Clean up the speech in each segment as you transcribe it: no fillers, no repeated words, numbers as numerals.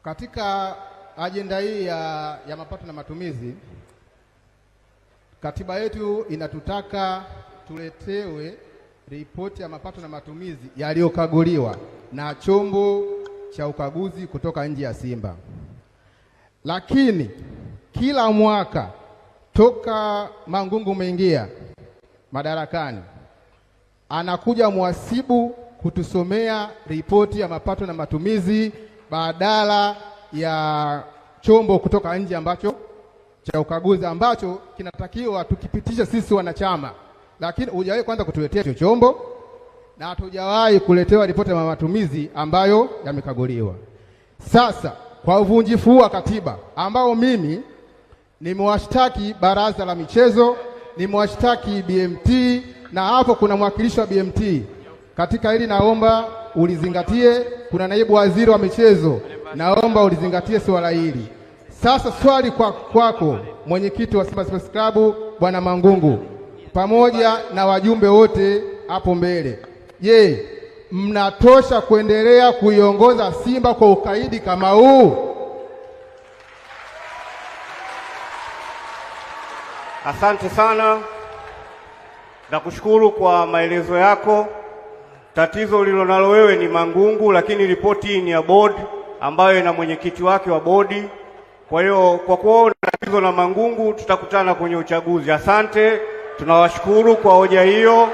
Katika ajenda hii ya mapato na matumizi, katiba yetu inatutaka tuletewe ripoti ya mapato na matumizi yaliyokaguliwa na chombo cha ukaguzi kutoka nje ya Simba. Lakini kila mwaka toka Mangungu umeingia madarakani, anakuja mhasibu kutusomea ripoti ya mapato na matumizi badala ya chombo kutoka nje ambacho cha ukaguzi ambacho kinatakiwa tukipitisha sisi wanachama, lakini hujawahi kwanza kutuletea hicho chombo na hatujawahi kuletewa ripoti ya matumizi ambayo yamekaguliwa. Sasa kwa uvunjifu wa katiba ambao mimi nimewashtaki baraza la michezo, nimewashtaki BMT, na hapo kuna mwakilishi wa BMT katika hili, naomba ulizingatie. Kuna naibu waziri wa michezo, naomba ulizingatie swala hili. Sasa swali kwako mwenyekiti wa Simba Sports Club Bwana Mangungu, pamoja na wajumbe wote hapo mbele, je, mnatosha kuendelea kuiongoza Simba kwa ukaidi kama huu? Asante sana, nakushukuru kwa maelezo yako. Tatizo ulilonalo wewe ni Mangungu, lakini ripoti hii ni ya board ambayo ina mwenyekiti wake wa bodi. Kwa hiyo kwa kuwa tatizo la Mangungu, tutakutana kwenye uchaguzi. Asante, tunawashukuru kwa hoja hiyo.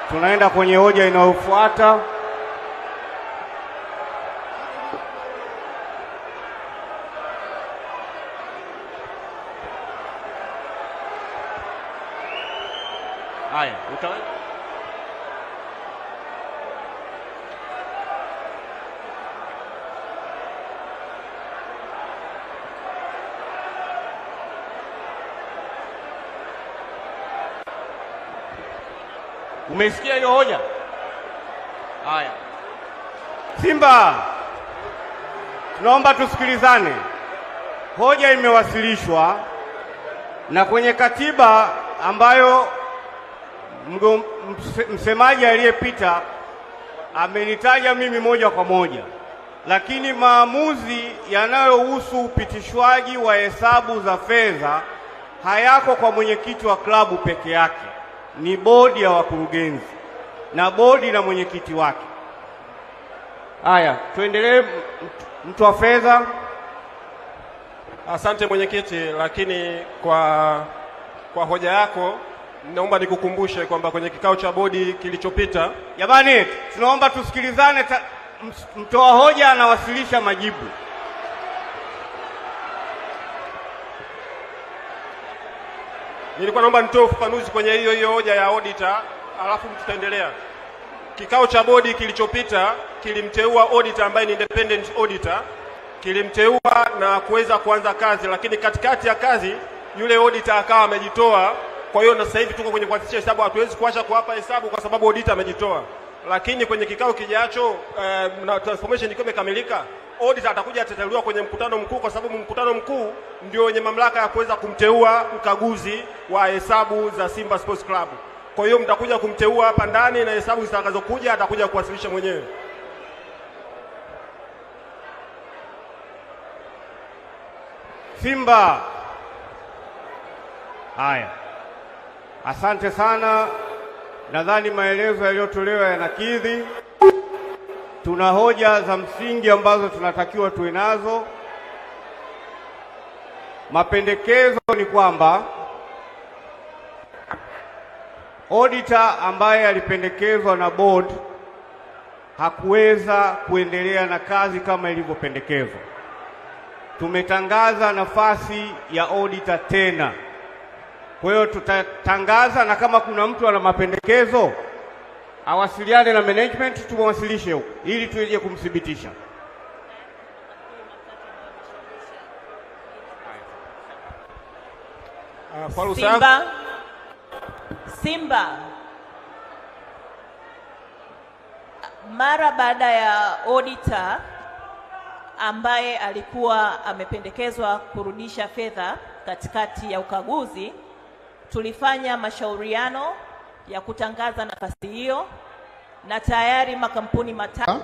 Tunaenda kwenye hoja inayofuata. Haya, umesikia hiyo hoja? Haya, Simba, tunaomba tusikilizane. Hoja imewasilishwa na kwenye katiba ambayo msemaji aliyepita amenitaja mimi moja kwa moja, lakini maamuzi yanayohusu upitishwaji wa hesabu za fedha hayako kwa mwenyekiti wa klabu peke yake, ni bodi ya wakurugenzi na bodi na mwenyekiti wake. Haya, tuendelee. Mtu wa fedha. Asante mwenyekiti, lakini kwa hoja yako naomba nikukumbushe kwamba kwenye kikao cha bodi kilichopita. Jamani, tunaomba tusikilizane. Mtoa hoja anawasilisha majibu. Nilikuwa naomba nitoe ufafanuzi kwenye hiyo hoja ya auditor, alafu tutaendelea. Kikao cha bodi kilichopita kilimteua auditor ambaye ni independent auditor, kilimteua na kuweza kuanza kazi, lakini katikati ya kazi yule auditor akawa amejitoa. Kwa hiyo na sasa hivi tuko kwenye kuanzisha hesabu, hatuwezi kuacha kuwapa hesabu kwa sababu auditor amejitoa. Lakini kwenye kikao kijacho na transformation ikiwa imekamilika, auditor atakuja atateuliwa kwenye mkutano mkuu, kwa sababu mkutano mkuu ndio wenye mamlaka ya kuweza kumteua mkaguzi wa hesabu za Simba Sports Club. Kwa hiyo mtakuja kumteua hapa ndani na hesabu zitakazokuja atakuja kuwasilisha mwenyewe. Simba. Haya, asante sana. Nadhani maelezo yaliyotolewa yanakidhi. Tuna hoja za msingi ambazo tunatakiwa tuwe nazo. Mapendekezo ni kwamba auditor ambaye alipendekezwa na board hakuweza kuendelea na kazi kama ilivyopendekezwa. Tumetangaza nafasi ya auditor tena. Kwa hiyo tutatangaza, na kama kuna mtu ana mapendekezo awasiliane na management, tumwasilishe huko ili tuje kumthibitisha. Simba mara baada ya auditor ambaye alikuwa amependekezwa kurudisha fedha katikati ya ukaguzi, tulifanya mashauriano ya kutangaza nafasi hiyo na tayari makampuni matatu